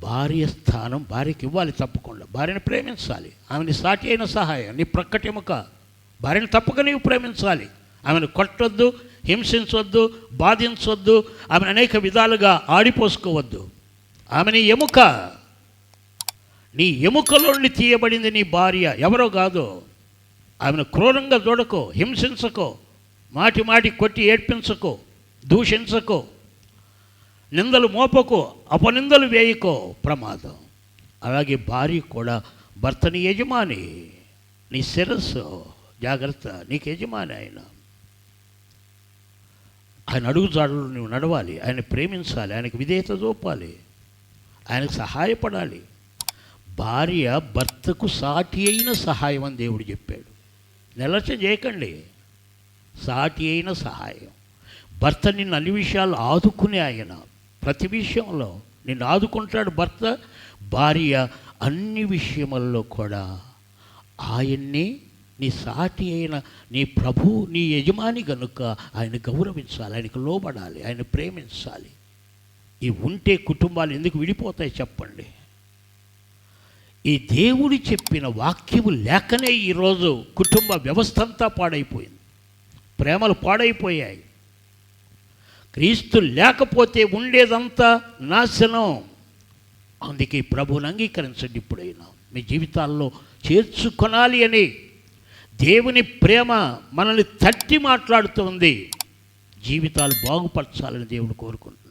భార్య స్థానం భార్యకి ఇవ్వాలి తప్పకుండా. భార్యను ప్రేమించాలి, ఆమెని సాటి అయిన సహాయం, నీ ప్రక్కటెముక భార్యను తప్పక నీవు ప్రేమించాలి. ఆమెను కొట్టొద్దు, హింసించవద్దు, బాధించవద్దు, ఆమెను అనేక విధాలుగా ఆడిపోసుకోవద్దు. ఆమె నీ ఎముక, నీ ఎముకలో నుండి తీయబడింది నీ భార్య, ఎవరో కాదు. ఆమెను క్రూరంగా చూడకో, హింసించకో, మాటి మాటి కొట్టి ఏడ్పించకో, దూషించకో, నిందలు మోపకో, అపనిందలు వేయకో, ప్రమాదం. అలాగే భార్య కూడా భర్తని యజమాని, నీ శిరస్సు, జాగ్రత్త, నీకు యజమాని ఆయన. ఆయన అడుగుజాడలు నువ్వు నడవాలి, ఆయన ప్రేమించాలి, ఆయనకు విధేయత చూపాలి, ఆయనకు సహాయపడాలి. భార్య భర్తకు సాటి అయిన సహాయం అని దేవుడు చెప్పాడు. నిర్లక్ష్యం చేయకండి, సాటి అయిన సహాయం. భర్త నిన్ను అన్ని విషయాలు ఆదుకునే ఆయన, ప్రతి విషయంలో నిన్ను ఆదుకుంటాడు భర్త. భార్య అన్ని విషయములలో కూడా ఆయన్ని నీ సాటి అయిన నీ ప్రభు, నీ యజమాని కనుక ఆయన గౌరవించాలి, ఆయనకు లోబడాలి, ఆయన ప్రేమించాలి. ఇవి ఉంటే కుటుంబాలు ఎందుకు విడిపోతాయి చెప్పండి? ఈ దేవుడు చెప్పిన వాక్యము లేకనే ఈరోజు కుటుంబ వ్యవస్థ అంతా పాడైపోయింది, ప్రేమలు పాడైపోయాయి. క్రీస్తు లేకపోతే ఉండేదంతా నాశనం. అందుకే ప్రభువుని అంగీకరించండి. ఇప్పుడైనా మీ జీవితాల్లో చేర్చుకొనాలి అని దేవుని ప్రేమ మనల్ని తట్టి మాట్లాడుతుంది. జీవితాలు బాగుపరచాలని దేవుడు కోరుకుంటున్నాడు.